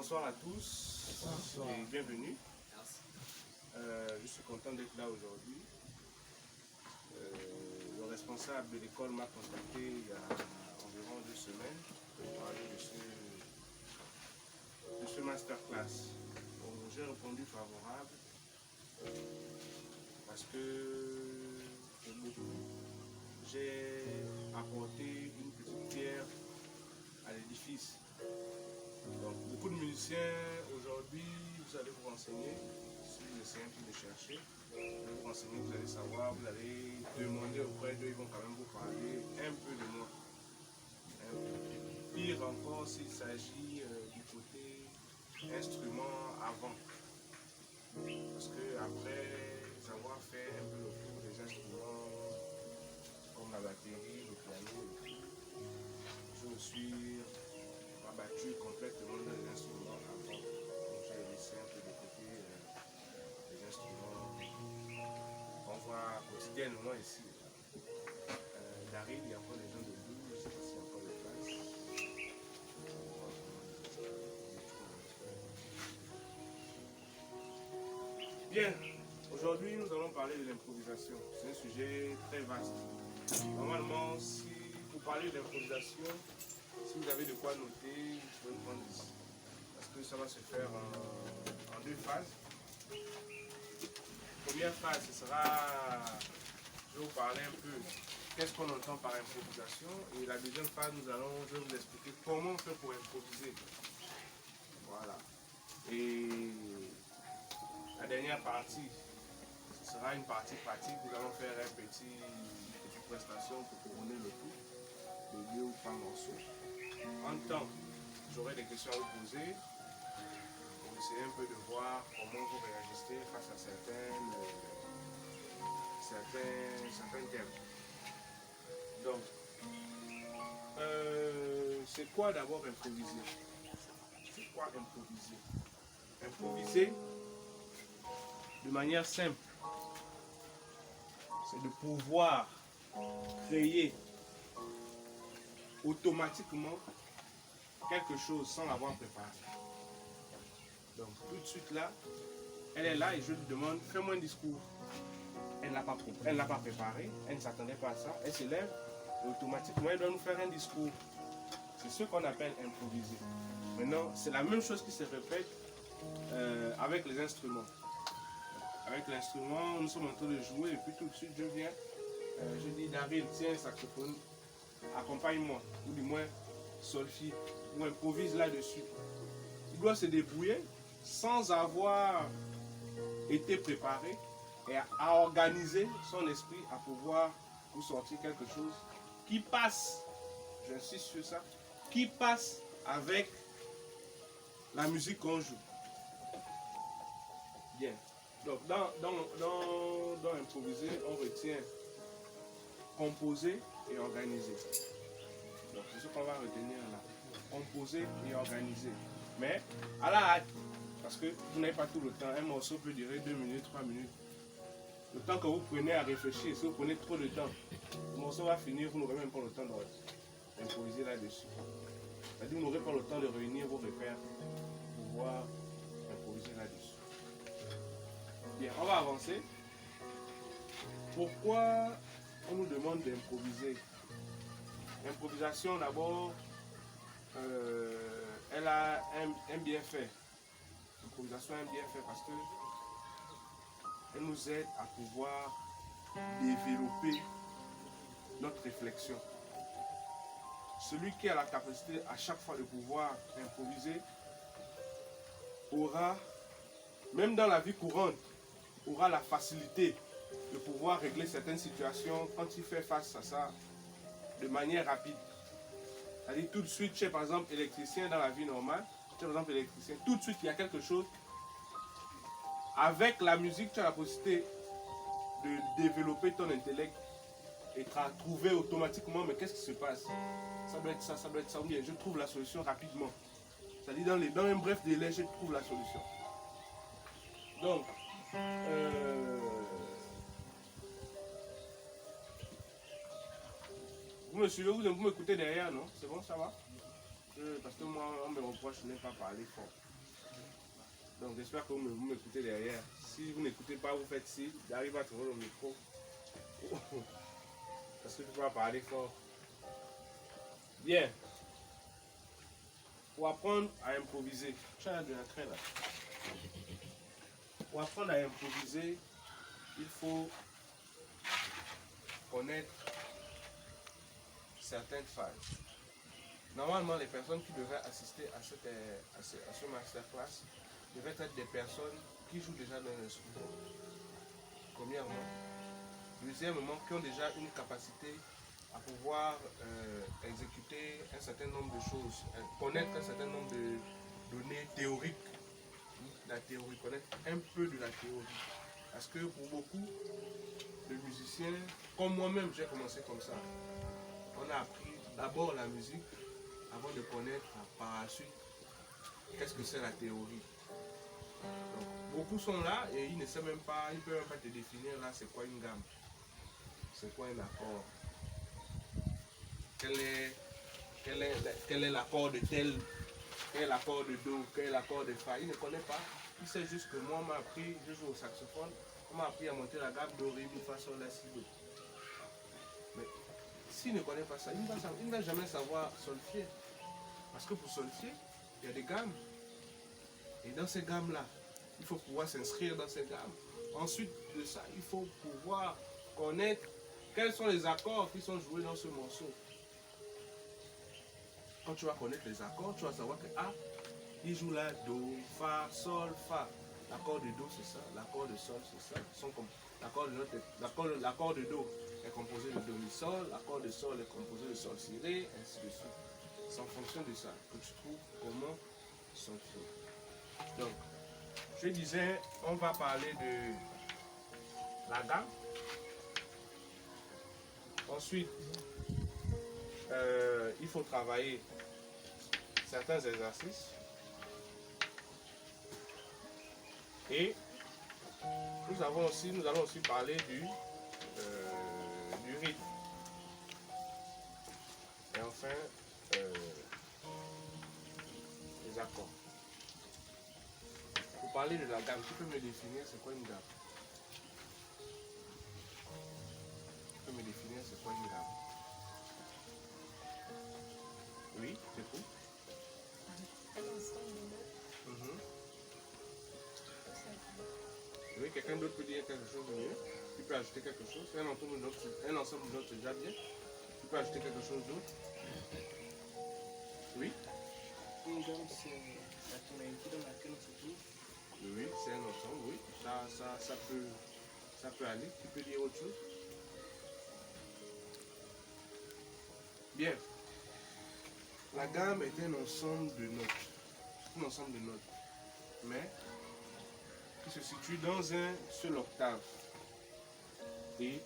Bonsoir à tous. Bonsoir. Et bienvenue. Merci. Je suis content d'être là aujourd'hui. Le responsable de l'école m'a contacté il y a environ 2 semaines pour parler de ce masterclass. J'ai répondu favorable parce que j'ai apporté une petite pierre à l'édifice. Donc, beaucoup de musiciens aujourd'hui, vous allez vous renseigner, si vous essayez un peu de chercher, vous allez vous renseigner, vous allez savoir, vous allez demander auprès d'eux, ils vont quand même vous parler un peu de moi. Pire encore s'il s'agit du côté instrument avant. Parce que après avoir fait un peu le tour des instruments comme la batterie, le piano, je me suis abattu complètement dans les instruments avant. Donc j'ai laissé un peu de côté les instruments qu'on voit quotidiennement ici. Daryl, il y a encore des gens de blues, je ne sais pas s'il y a encore de place. Bien, aujourd'hui nous allons parler de l'improvisation. C'est un sujet très vaste. Normalement, si vous parlez d'improvisation, si vous avez de quoi noter, vous pouvez me prendre ici. Parce que ça va se faire en 2 phases. Première phase, ce sera, je vais vous parler un peu qu'est-ce qu'on entend par improvisation. Et la deuxième phase, je vais vous expliquer comment on fait pour improviser. Voilà. Et la dernière partie, ce sera une partie pratique. Nous allons faire une petite prestation pour couronner le tout, de 2 ou 3 morceaux. En temps, j'aurai des questions à vous poser pour essayer un peu de voir comment vous réagissez face à certains thèmes. Donc, c'est quoi d'abord improviser? C'est quoi improviser? Improviser, de manière simple, c'est de pouvoir créer automatiquement quelque chose sans l'avoir préparé. Donc tout de suite là, elle est là et je lui demande, fais-moi un discours. Elle ne l'a pas préparé, elle ne s'attendait pas à ça, elle se lève et automatiquement elle doit nous faire un discours. C'est ce qu'on appelle improviser. Maintenant, c'est la même chose qui se répète avec les instruments. Avec l'instrument, nous sommes en train de jouer et puis tout de suite je viens, je dis Daryl, tiens, saxophone, accompagne-moi, ou du moins solfie, ou improvise là-dessus. Il doit se débrouiller sans avoir été préparé et à organiser son esprit à pouvoir vous sortir quelque chose qui passe, j'insiste sur ça, qui passe avec la musique qu'on joue. Bien. Donc dans improviser, on retient composer et organiser. Donc c'est ce qu'on va retenir là. Composer et organiser. Mais à la hâte, parce que vous n'avez pas tout le temps. Un morceau peut durer 2 minutes, 3 minutes. Le temps que vous prenez à réfléchir, si vous prenez trop de temps, le morceau va finir, vous n'aurez même pas le temps d'improviser là-dessus. C'est-à-dire vous n'aurez pas le temps de réunir vos repères pour pouvoir improviser là-dessus. Bien, on va avancer. Pourquoi on nous demande d'improviser? L'improvisation d'abord, elle a un bienfait. L'improvisation a un bienfait parce que elle nous aide à pouvoir développer notre réflexion. Celui qui a la capacité à chaque fois de pouvoir improviser aura, même dans la vie courante, aura la facilité de pouvoir régler certaines situations quand il fait face à ça de manière rapide. C'est-à-dire tout de suite, tu es par exemple électricien dans la vie normale, tu es par exemple électricien, tout de suite il y a quelque chose. Avec la musique, tu as la possibilité de développer ton intellect et trouver automatiquement, mais qu'est-ce qui se passe? Ça doit être ça, ça doit être ça, ou bien je trouve la solution rapidement. C'est-à-dire dans un bref délai, je trouve la solution. Donc, vous me suivez, vous m'écoutez derrière, non? C'est bon, ça va? Parce que moi, on me reproche de ne pas parler fort. Donc j'espère que vous m'écoutez derrière. Si vous n'écoutez pas, vous faites ci, j'arrive à trouver le micro. Parce que tu peux pas parler fort. Bien. Pour apprendre à improviser, tu as de l'entrain là. Pour apprendre à improviser, il faut connaître certaines phases. Normalement, les personnes qui devraient assister à ce masterclass devraient être des personnes qui jouent déjà dans l'instrument. Premièrement. Deuxièmement, qui ont déjà une capacité à pouvoir exécuter un certain nombre de choses, connaître un certain nombre de données théoriques. La théorie, connaître un peu de la théorie. Parce que pour beaucoup de musiciens, comme moi-même, j'ai commencé comme ça. On a appris d'abord la musique avant de connaître par la suite qu'est-ce que c'est la théorie. Donc, beaucoup sont là et ils ne savent même pas, ils ne peuvent même pas te définir là c'est quoi une gamme, c'est quoi un accord, quel est l'accord de tel, quel est l'accord de do, quel est l'accord de fa. Ils ne connaissent pas. Il sait juste que moi on m'a appris, je joue au saxophone, on m'a appris à monter la gamme do, ré, mi, fa, sol, la, si, do. Mais s'il ne connaît pas ça, il ne va jamais savoir solfier. Parce que pour solfier, il y a des gammes. Et dans ces gammes-là, il faut pouvoir s'inscrire dans ces gammes. Ensuite de ça, il faut pouvoir connaître quels sont les accords qui sont joués dans ce morceau. Quand tu vas connaître les accords, tu vas savoir que A, il joue là, Do, Fa, Sol, Fa. L'accord de Do, c'est ça. L'accord de Sol, c'est ça. L'accord de Do est composé de Do, Mi, Sol. L'accord de Sol est composé de Sol, Si, Ré, ainsi de suite. C'est en fonction de ça que tu trouves comment solfier. Donc, je disais, on va parler de la gamme. Ensuite, il faut travailler certains exercices. Et nous allons aussi parler du rythme. Et enfin, les accords. Pour parler de la gamme, tu peux me définir c'est quoi une gamme? Tu peux me définir c'est quoi une gamme? Oui, c'est tout. Un ensemble de notes. Oui, quelqu'un d'autre peut dire quelque chose de mieux. Tu peux ajouter quelque chose. Un ensemble de notes, c'est déjà bien. Tu peux ajouter quelque chose d'autre. Oui. Une gamme, c'est la tonalité dans laquelle on se trouve. Oui, c'est un ensemble, oui. Ça peut aller. Tu peux dire autre chose. Bien. La gamme est un ensemble de notes. Un ensemble de notes. Mais qui se situe dans un seul octave et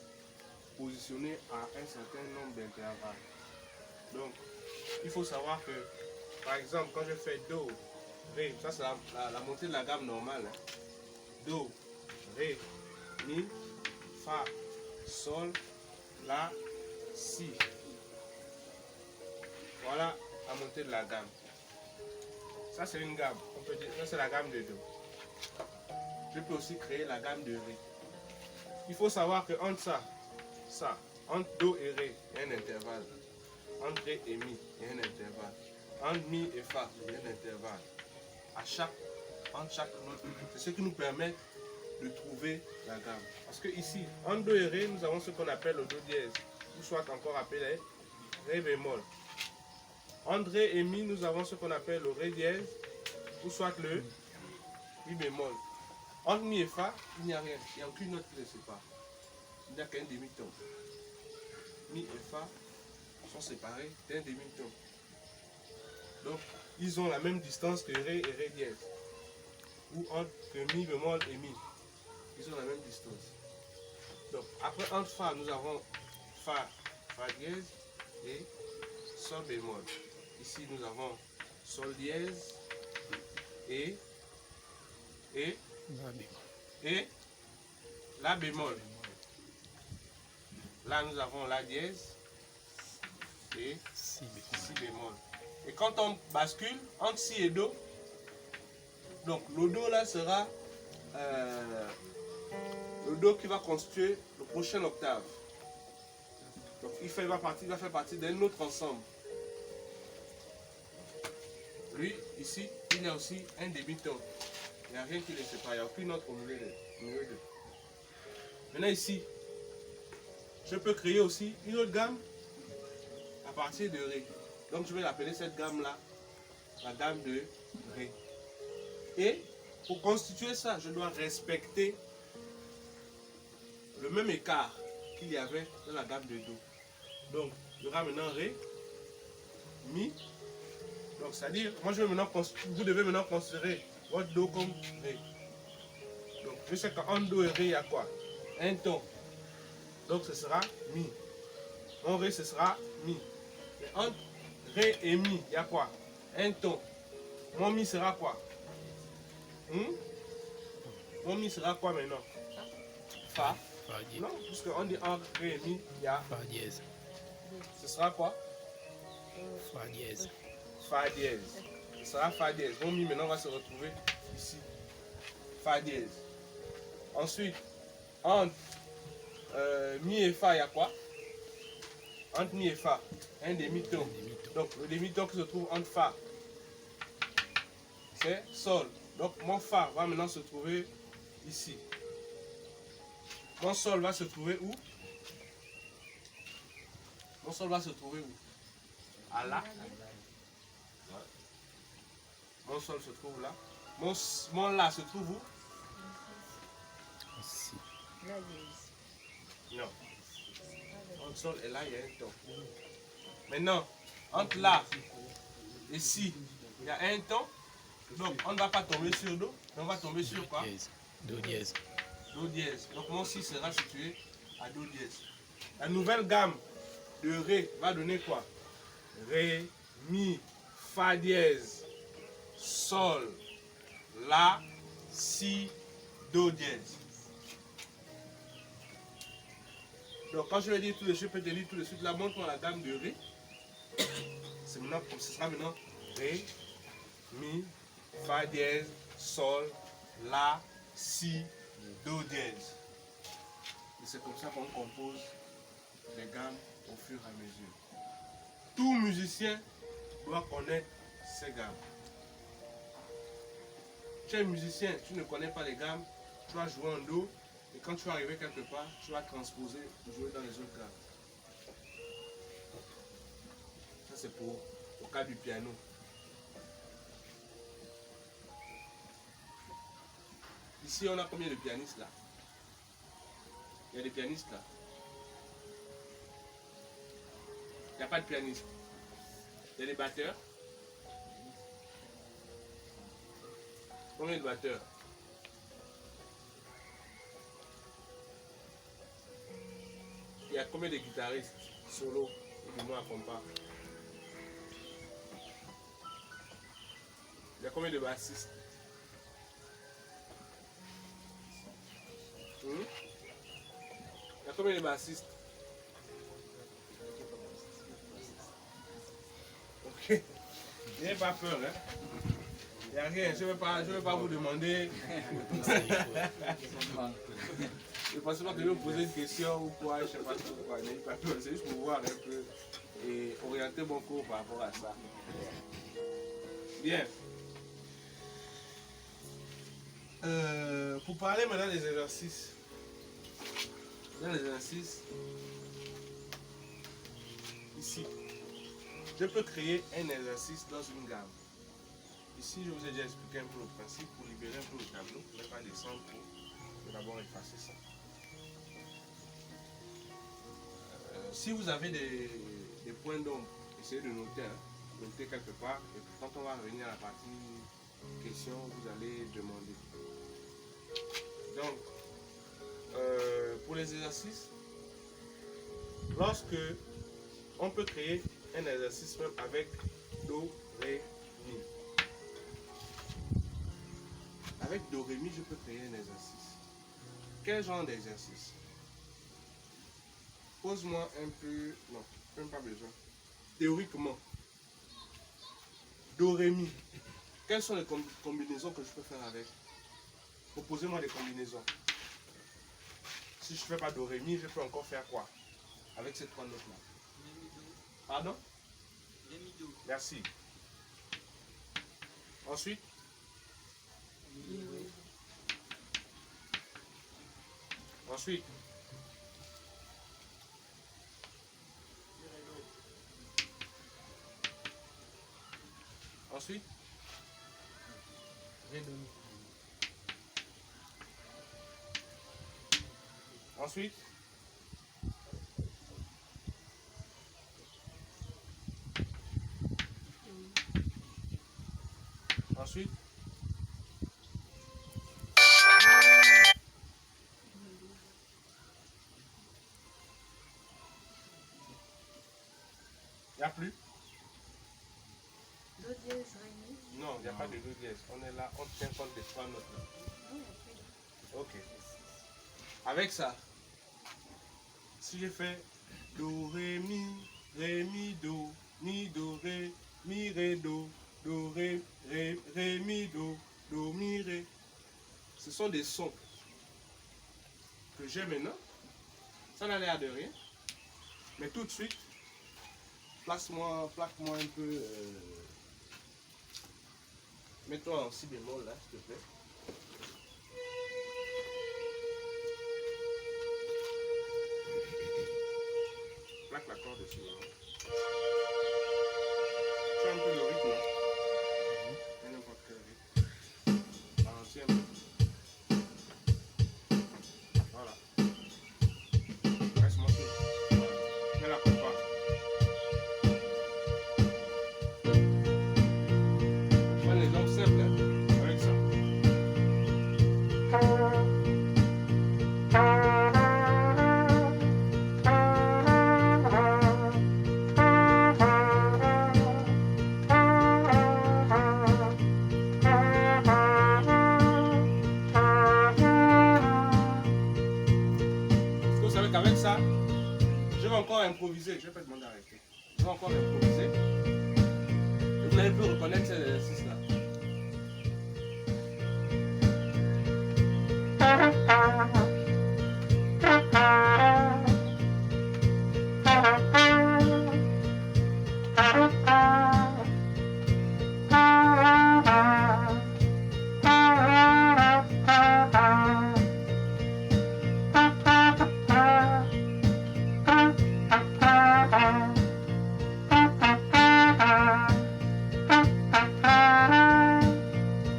positionné à un certain nombre d'intervalles. Donc, il faut savoir que, par exemple, quand je fais Do, Ré, ça c'est la montée de la gamme normale. Hein. Do, Ré, Mi, Fa, Sol, La, Si. Voilà la montée de la gamme. Ça c'est une gamme. On peut dire ça c'est la gamme de Do. Je peux aussi créer la gamme de Ré. Il faut savoir que entre entre Do et Ré, il y a un intervalle. Entre Ré et Mi, il y a un intervalle. Entre Mi et Fa, il y a un intervalle. Entre chaque note, c'est ce qui nous permet de trouver la gamme. Parce que ici, entre Do et Ré, nous avons ce qu'on appelle le Do dièse, ou soit encore appelé Ré bémol. Entre Ré et Mi, nous avons ce qu'on appelle le Ré dièse, ou soit le Mi bémol. Entre Mi et Fa, il n'y a rien, il n'y a aucune note qui les sépare. Il n'y a qu'un demi-ton. Mi et Fa sont séparés d'un demi-ton. Donc, ils ont la même distance que Ré et Ré dièse. Ou entre Mi bémol et Mi. Ils ont la même distance. Donc, après, entre Fa, nous avons Fa, Fa dièse et Sol bémol. Ici, nous avons Sol dièse et La bémol. Là, nous avons La dièse et Si bémol. Et quand on bascule entre Si et Do, Donc le Do là sera le Do qui va constituer le prochain octave. Donc il va faire partie d'un autre ensemble. Lui, ici, il y a aussi un demi-ton. Il n'y a rien qui les sépare, il n'y a aucune autre au milieu d'eux. Maintenant ici, je peux créer aussi une autre gamme à partir de Ré. Donc je vais l'appeler cette gamme-là, la gamme de Ré. Et pour constituer ça, je dois respecter le même écart qu'il y avait dans la gamme de Do. Donc, il y aura maintenant Ré, Mi. Donc, c'est-à-dire, vous devez maintenant considérer votre Do comme Ré. Donc, je sais qu'en Do et Ré, il y a quoi? Un ton. Donc, ce sera Mi. Mon Ré, ce sera Mi. Et entre Ré et Mi, il y a quoi? Un ton. Mon Mi sera quoi? Mon Mi sera quoi maintenant? Fa. Fa dièse. Non, puisqu'on dit entre Ré et Mi, il y a. Fa dièse. Ce sera quoi? Fa dièse. Fa dièse. Ce sera Fa dièse. Mon Mi maintenant va se retrouver ici. Fa dièse. Ensuite, entre Mi et Fa, il y a quoi? Entre Mi et Fa, un demi-ton. Donc le demi-ton qui se trouve entre Fa, c'est Sol. Donc mon Fa va maintenant se trouver ici. Mon Sol va se trouver où? Mon Sol va se trouver où? À La. Mon Sol se trouve là. Mon La se trouve où? Ici. La dièse. Non. Entre Sol et là, il y a un ton. Maintenant, entre là et ici, il y a un ton. Donc, on ne va pas tomber sur Do, mais on va tomber sur quoi? Dièse. Do dièse. Do dièse. Donc, mon Si sera situé à Do dièse. La nouvelle gamme de Ré va donner quoi? Ré, Mi, Fa dièse, Sol, La, Si, Do dièse. Donc quand je vais dire tout de suite, je peux te dire tout de suite, là, montre-moi la gamme de Ré. Ce sera maintenant Ré, Mi, Fa dièse, Sol, La, Si, Do dièse. Et c'est comme ça qu'on compose les gammes au fur et à mesure. Tout musicien doit connaître ces gammes. Tu es musicien, tu ne connais pas les gammes, tu vas jouer en Do, et quand tu vas arriver quelque part, tu vas transposer pour jouer dans les autres gammes. Ça c'est pour au cas du piano. Ici on a combien de pianistes là? Il y a des pianistes là. Il n'y a pas de pianiste. Il y a des batteurs. Combien de batteurs? Il y a combien de guitaristes solo et du moins à compas? Il y a combien de bassistes? Il y a combien de bassistes? Ok. N'ayez pas peur, hein. Il n'y a rien, je ne vais pas vous demander. Je ne pense pas que je vais vous poser une question ou quoi, je ne sais pas trop quoi. N'ayez pas peur, c'est juste pour voir un peu et orienter mon cours par rapport à ça. Bien. Pour parler maintenant des exercices. Dans les exercices, ici, je peux créer un exercice dans une gamme. Ici, je vous ai déjà expliqué un peu le principe. Pour libérer un peu le tableau, je ne vais pas descendre pour d'abord effacer ça. Si vous avez des points d'ombre, essayez de noter, hein, noter quelque part. Et puis quand on va revenir à la partie question, vous allez demander. Donc, pour les exercices, lorsque on peut créer un exercice même avec Do, Ré, Mi. Avec Do, Ré, Mi, je peux créer un exercice. Quel genre d'exercice? Pose-moi un peu... Non, même pas besoin. Théoriquement, Do, Ré, Mi. Quelles sont les combinaisons que je peux faire avec? Proposez-moi des combinaisons. Si je ne fais pas do, ré, mi, je peux encore faire quoi avec ces trois notes-là? Pardon? Merci. Ensuite? Ensuite? Ensuite? Ensuite? Ensuite? Il n'y a plus? Do dièse, ré, mi. Non, il n'y a pas de do dièse. On est là, on tient compte des trois notes là. Non, il n'y a plus. Ok. Avec ça, si je fais do, ré, mi, do, ré, do, ré, mi, do, mi, ré. Ce sont des sons que j'ai maintenant. Ça n'a l'air de rien. Mais tout de suite, plaque-moi un peu. Mets-toi en si bémol là, s'il te plaît. Plaque l'accord dessus. Fais un peu le rythme. Fais n'importe quel rythme. Ralentis un peu. Voilà. Reste-moi tout. Voilà. Fais la compas. Prends les noms simples hein, avec ça. Est-ce que vous savez qu'avec ça, je vais encore improviser. Je ne vais pas demander d'arrêter. Je vais encore improviser. Et vous allez plus reconnaître cet exercice-là.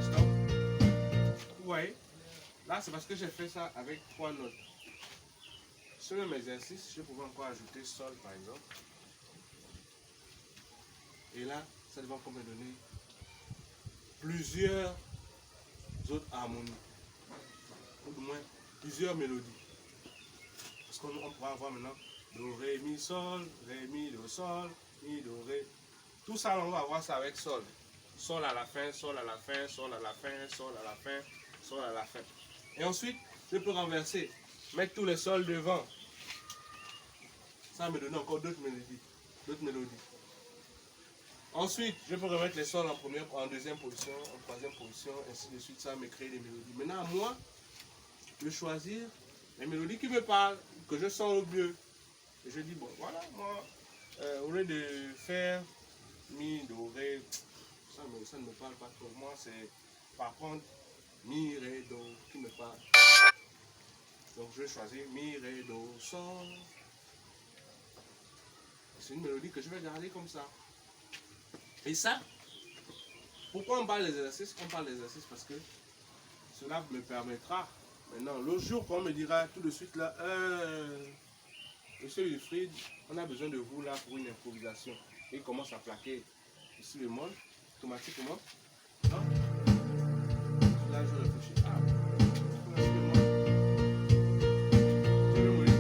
Stop. Vous voyez? Là, c'est parce que j'ai fait ça avec trois notes. Sur le même exercice, je pouvais encore ajouter sol, par exemple. Et là, ça va encore me donner plusieurs autres harmonies. Ou du moins, plusieurs mélodies. Parce qu'on pourra avoir maintenant do, ré, mi, do, sol, mi, do, ré. Tout ça, on va avoir ça avec sol. Sol à la fin, sol à la fin, sol à la fin, sol à la fin, sol à la fin. Et ensuite, je peux renverser, mettre tous les sols devant. Ça me donne encore d'autres mélodies. Ensuite, je peux remettre les sols en première, en deuxième position, en troisième position, ainsi de suite. Ça va me créer des mélodies. Maintenant, à moi de choisir les mélodies qui me parlent, que je sens au mieux. Et je dis, bon, voilà, moi, au lieu de faire mi, do, ré, ça ne me parle pas trop. Moi, c'est par contre mi, ré, do qui me parle. Donc, je vais choisir mi, ré, do, sol. C'est une mélodie que je vais garder comme ça. Et ça, pourquoi on parle des exercices? On parle des exercices parce que cela me permettra, maintenant, l'autre jour, quand on me dira tout de suite là, Monsieur Wilfried, on a besoin de vous là pour une improvisation. Et il commence à plaquer ici le monde, automatiquement. Non? Là, je réfléchis. Ah, ici le monde. Je vais mourir.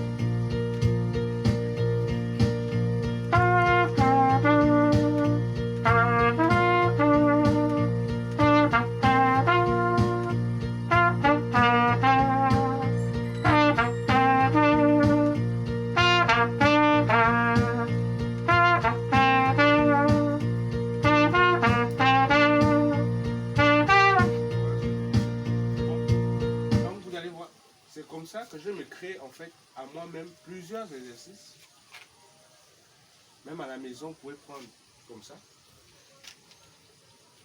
ça que je me crée en fait à moi-même plusieurs exercices. Même à la maison, vous pouvez prendre comme ça.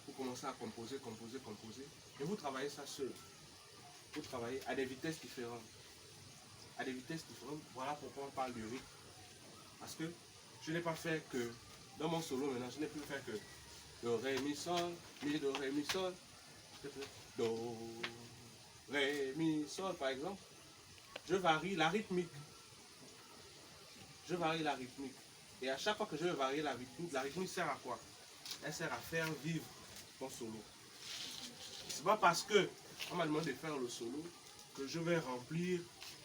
Vous commencez à composer, composer, composer. Et vous travaillez ça seul. Vous travaillez à des vitesses différentes. À des vitesses différentes. Voilà pourquoi on parle du rythme. Parce que je n'ai pas fait que, dans mon solo maintenant, je n'ai plus fait que do, ré, mi, sol, mi, do, ré, mi, sol. Je fais do, ré, mi, sol par exemple. Je varie la rythmique. Je varie la rythmique. Et à chaque fois que je vais varier la rythmique sert à quoi? Elle sert à faire vivre ton solo. C'est pas parce que on m'a demandé de faire le solo que je vais remplir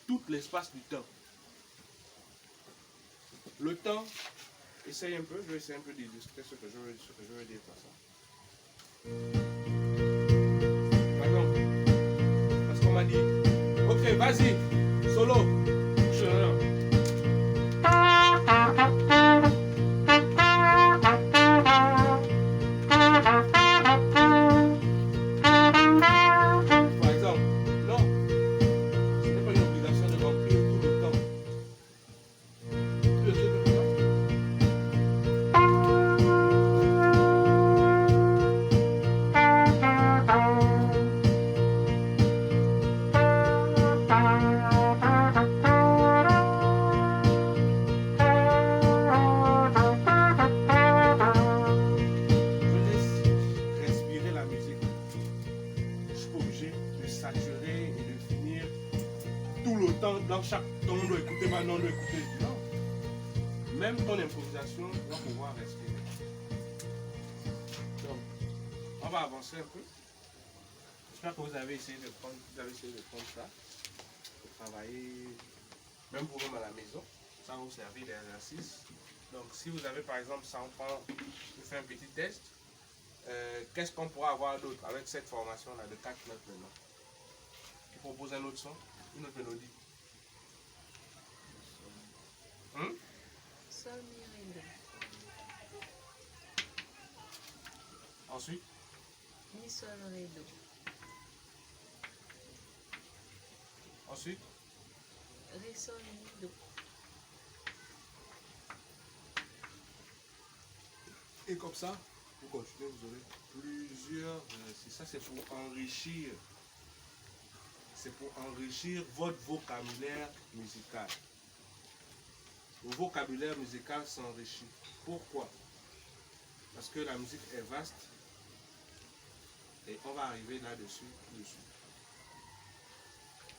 tout l'espace du temps. Le temps, essaye un peu, je vais essayer un peu d'illustrer ce que je veux dire par ça. Par exemple, parce qu'on m'a dit, ok, vas-y, solo. Par exemple, non, ce n'est pas une obligation de remplir tout le temps. Tu veux essayer de faire je laisse respirer la musique. Je suis pas obligé de saturer et de finir tout le temps dans chaque ton. On doit écouter maintenant, on doit écouter. Non. Même ton improvisation doit pouvoir respirer. Donc, on va avancer un peu. J'espère que vous avez essayé de prendre ça pour travailler, même pour vous à la maison. Ça va vous servir d'exercice. Donc, si vous avez par exemple, ça on prend, je fais un petit test. Qu'est-ce qu'on pourra avoir d'autre avec cette formation-là de 4 notes maintenant? Je propose un autre son, une autre mélodie. Sol, mi, ré, do. Ensuite, Mi, sol, ré, do. ensuite, Ré, sol, mi, do. et comme ça, vous continuez, vous aurez plusieurs. Ça, c'est pour enrichir. C'est pour enrichir votre vocabulaire musical. Le vocabulaire musical s'enrichit. Pourquoi? Parce que la musique est vaste et on va arriver là-dessus.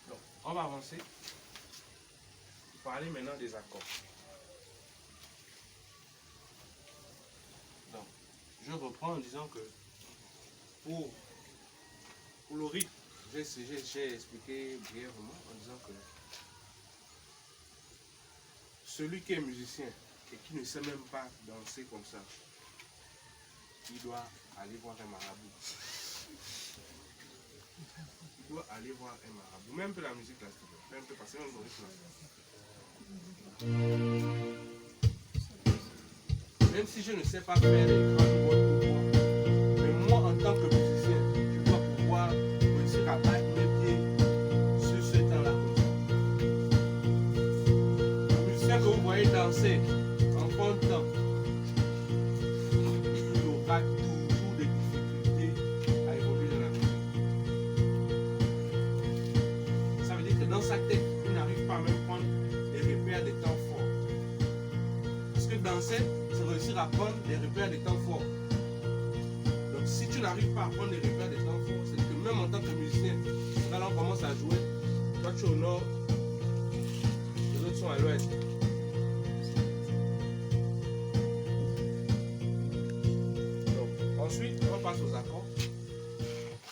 Donc, on va avancer. Parler maintenant des accords. Donc, je reprends en disant que pour le rythme, j'ai expliqué brièvement en disant que celui qui est musicien et qui ne sait même pas danser comme ça, il doit aller voir un marabout. Il doit aller voir un marabout. Même un peu la musique là, même un peu passer même le rythme. Même si je ne sais pas faire les grandes notes pour moi, mais moi en tant que musicien, je dois pouvoir réussir à battre mes pieds sur ce temps-là comme ça. Le musicien que vous voyez danser en bon temps, il aura toujours des difficultés à évoluer dans la musique. Ça veut dire que dans sa tête, il n'arrive pas à même prendre les repères des temps forts. Parce que danser, c'est réussir à prendre les repères des temps forts. Donc si tu n'arrives pas à prendre les repères des temps forts, c'est que même en tant que musicien, quand on commence à jouer, toi tu es au nord, les autres sont à l'ouest. Donc ensuite, on passe aux accords.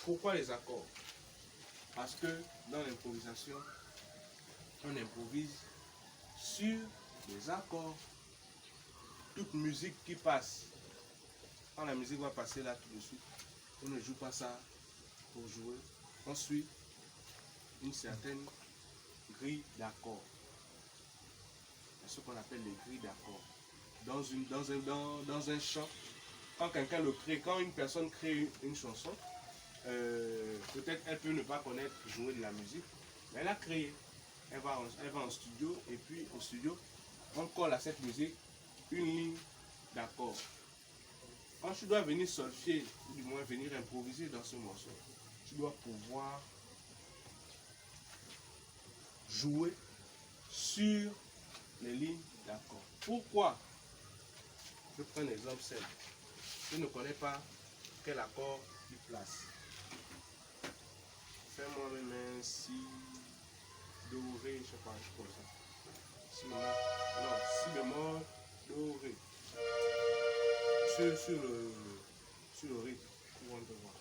Pourquoi les accords? Parce que dans l'improvisation, on improvise sur des accords. Toute musique qui passe, quand la musique va passer là tout de suite, on ne joue pas ça pour jouer. On suit une certaine grille d'accords. C'est ce qu'on appelle les grilles d'accords. Dans un chant, quand quelqu'un le crée, quand une personne crée une chanson, peut-être elle peut ne pas connaître jouer de la musique, mais elle a créé. elle va en studio et puis au studio, on colle à cette musique une ligne d'accord. Quand tu dois venir solfier, ou du moins venir improviser dans ce morceau, tu dois pouvoir jouer sur les lignes d'accord. Pourquoi? Je prends un exemple simple. Je ne connais pas quel accord il place. Fais-moi même un si, do, ré, je sais pas, comme ça. Si bémol, non, si bémol, do, ré. Sur le rythme, on peut voir.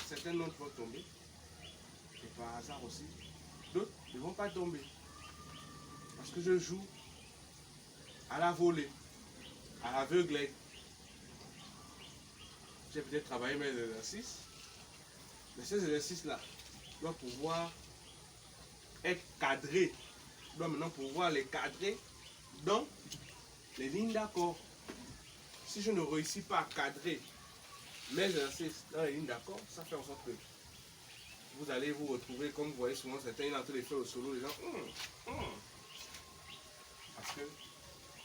Certaines notes vont tomber, et par hasard aussi, d'autres ne vont pas tomber. Parce que je joue à la volée, à l'aveugle. J'ai peut-être travaillé mes exercices, mais ces exercices-là doivent pouvoir être cadrés. Je dois maintenant pouvoir les cadrer dans les lignes d'accord. Si je ne réussis pas à cadrer mes exercices dans les lignes d'accord, ça fait en sorte que vous allez vous retrouver, comme vous voyez souvent certains, ils sont en train de faire au solo, les gens, parce que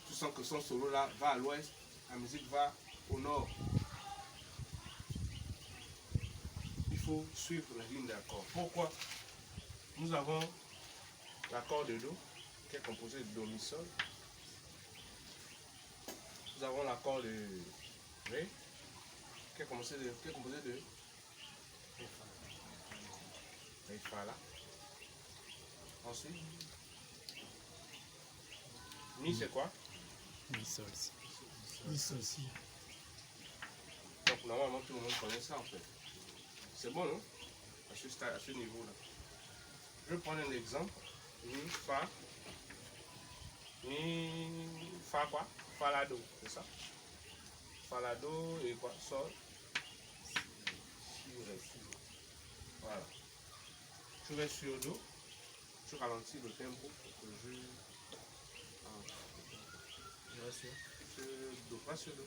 tu sens que son solo là va à l'ouest, la musique va au nord. Il faut suivre la ligne d'accord. Pourquoi? Nous avons l'accord de Do, qui est composé de Do, Mi, Sol. Nous avons l'accord de Ré, qui est composé de Ré, Fa, là. Ensuite, Mi, c'est quoi? Mi, sol, si. Mi, sol, si. Donc normalement tout le monde connaît ça en fait. C'est bon, non? À ce niveau-là. Je vais prendre un exemple. Mi, Fa. Mi, Fa quoi? Fa, La, Do, c'est ça? Fa, La, Do et quoi? Sol. Si, Ré. Voilà. Je vais sur Do. Je ralentis le tempo pour que je... Je vais sur Do, pas sur Do.